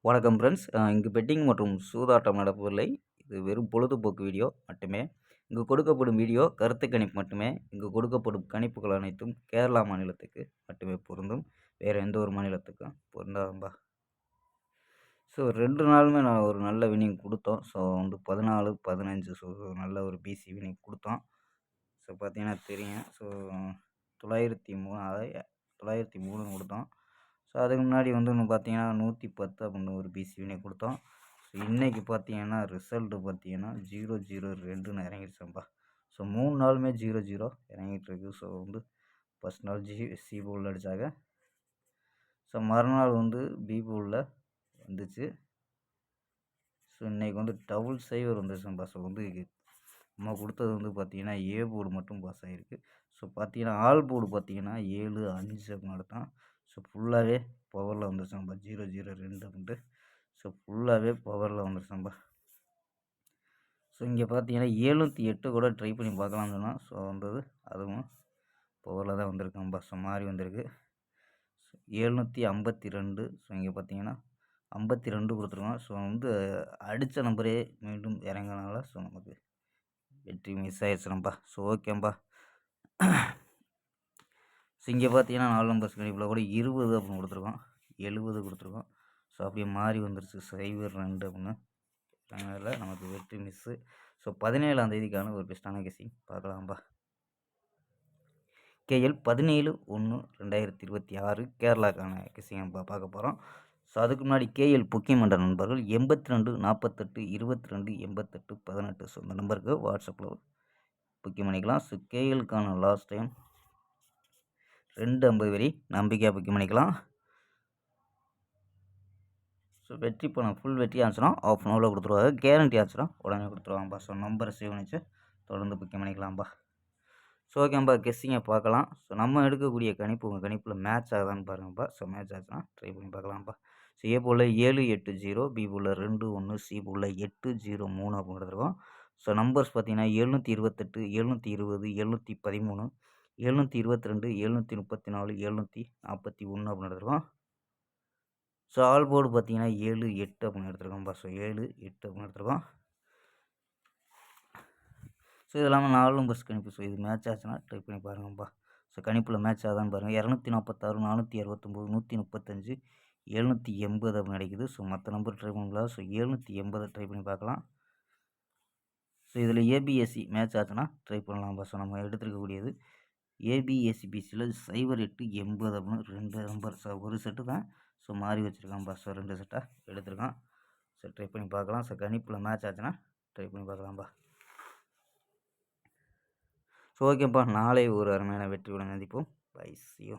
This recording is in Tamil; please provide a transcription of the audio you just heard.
வணக்கம் ஃப்ரெண்ட்ஸ். இங்கு பெட்டிங் மற்றும் சூதாட்டம் நடப்பதில்லை. இது வெறும் பொழுதுபோக்கு வீடியோ மட்டுமே. இங்கு கொடுக்கப்படும் வீடியோ கருத்து கணிப்பு மட்டுமே. இங்கு கொடுக்கப்படும் கணிப்புகள் அனைத்தும் கேரளா மாநிலத்துக்கு மட்டுமே பொருந்தும். வேறு எந்த ஒரு மாநிலத்துக்கும் பொருந்தாதும்பா. ஸோ 2 நாளுமே நான் ஒரு நல்ல வின்னிங் கொடுத்தோம். ஸோ 14, 15 நல்ல ஒரு பிசி வின்னிங் கொடுத்தோம். ஸோ பார்த்தீங்கன்னா தெரியும். ஸோ 903 அதாவது 903 கொடுத்தோம். ஸோ அதுக்கு முன்னாடி இன்னும் பார்த்தீங்கன்னா 110 அப்படின்னு ஒரு பிசி வின்னிங் கொடுத்தோம். ஸோ இன்றைக்கி பார்த்தீங்கன்னா ரிசல்ட்டு பார்த்தீங்கன்னா 002ன்னு இறங்கிடுச்சம்பா. ஸோ 3 நாளுமே 00 இறங்கிட்டுருக்கு. ஸோ ஃபஸ்ட் நாள் சி போலில் அடித்தாங்க. ஸோ மறுநாள் பி போலில் வந்துச்சு. ஸோ இன்றைக்கி டபுள் சைவர் வந்துச்சும்பா. ஸோ நம்ம கொடுத்தது பார்த்தீங்கன்னா ஏ போர்டு மட்டும் பாஸ் ஆகிருக்கு. ஸோ பார்த்தீங்கன்னா ஆல் போர்டு பார்த்தீங்கன்னா 7, 5 அப்படின்னு எடுத்தான். ஸோ ஃபுல்லாகவே பவரில் வந்துருச்சும்பா. 002 அப்படின்ட்டு. ஸோ ஃபுல்லாகவே பவரில் வந்துருச்சும்பா. ஸோ இங்கே பார்த்தீங்கன்னா 708 கூட ட்ரை பண்ணி பார்க்கலாம்னு சொன்னால் ஸோ அதுவும் பவரில் தான் வந்திருக்கும்பா. ஸோ மாறி வந்திருக்கு. 752. ஸோ இங்கே பார்த்தீங்கன்னா 52 கொடுத்துருக்கோம். ஸோ அடித்த நம்பரே மீண்டும் இறங்கினால ஸோ நமக்கு வெற்றி மிஸ் ஆயிடுச்சுனப்பா. ஸோ ஓகேம்பா. ஸோ இங்கே பார்த்தீங்கன்னா 4 நம்பர்ஸ் கணிப்பில் கூட 20 அப்படின்னு கொடுத்துருக்கோம், 70 கொடுத்துருக்கோம். ஸோ அப்படியே மாறி வந்துருச்சு 02 அப்படின்னு. அதனால் நமக்கு வெற்றி மிஸ்ஸு. ஸோ 17ஆம் தேதிக்கான ஒரு பெஸ்ட்டான கெஸ்ஸிங் பார்க்கலாம்பா. கேஎல் 17/1/2026 கேரளாக்கான கெஸ்ஸிங் பார்க்க போகிறோம். ஸோ அதுக்கு முன்னாடி கேஎல் புக்கிமன்ற நண்பர்கள் 82 48 22 88 18. ஸோ இந்த நம்பருக்கு வாட்ஸ்அப்பில் புக்கிங் பண்ணிக்கலாம். ஸோ கேஎலுக்கான லாஸ்ட் டைம் 250 வரி நம்பிக்கையாக புக்கிங் பண்ணிக்கலாம். ஸோ வெற்றி பணம் ஃபுல் வெற்றி ஆச்சுன்னா ஆஃப் அன் ஹவரில் கொடுத்துருவாங்க. கேரண்டி ஆச்சுன்னா உடனே கொடுத்துருவாங்கப்பா. ஸோ நம்பரை சேவ் பண்ணிச்சு தொடர்ந்து புக்கிங் பண்ணிக்கலாம்ப்பா. ஸோ ஓகேம்பா, கெஸ்ஸிங்கை பார்க்கலாம். ஸோ நம்ம எடுக்கக்கூடிய கணிப்பு உங்கள் கணிப்பில் மேட்ச் ஆகுதான்னு பாருங்கப்பா. ஸோ மேட்ச் ஆச்சுன்னா ட்ரை பண்ணி பார்க்கலாம்ப்பா. ஸோ ஏ போல் 780, பி போல் 21, சி போல் 803 அப்படின்னு எடுத்துருக்கோம். ஸோ நம்பர்ஸ் பார்த்தீங்கன்னா 728, 720, 713, 722, 734, 741 அப்படின்னு எடுத்துருக்கோம். ஸோ ஆல் போர்டு பார்த்தீங்கன்னா 7, 8 அப்படின்னு எடுத்துருக்கோம்ப்பா. ஸோ 7, 8 அப்படின்னு எடுத்துருக்கோம். ஸோ இது இல்லாமல் 4 நம்பர்ஸ் கணிப்பு. ஸோ இது மேட்ச் ஆச்சுன்னா ட்ரை பண்ணி பாருங்கப்பா. ஸோ கணிப்பில் மேட்ச் ஆகுதான்னு பாருங்கள். 246, 469, 135, 780 அப்படின்னு கிடைக்குது. ஸோ மற்ற நம்பர் ட்ரை பண்ணலாம். ஸோ 780 ட்ரை பண்ணி பார்க்கலாம். ஸோ இதில் ஏபிஎஸ்சி மேட்ச் ஆச்சுன்னா ட்ரை பண்ணலாம்ப்பா. ஸோ நம்ம எடுத்துருக்கக்கூடியது ஏபிஎஸ்சிபிசியில் 0880 அப்படின்னு 2 நம்பர். ஸோ ஒரு செட்டு தான். ஸோ மாறி வச்சுருக்கான்ப்பா. ஸோ 2 செட்டாக எடுத்துருக்கான். ஸோ ட்ரை பண்ணி பார்க்கலாம். ஸோ கணிப்பில் மேட்ச் ஆச்சுன்னா ட்ரை பண்ணி பார்க்கலாம்ப்பா. ஸோ ஓகேப்பா, நாளை ஒரு அருமையான வெற்றியுடன் சந்திப்போம். Bye, see you.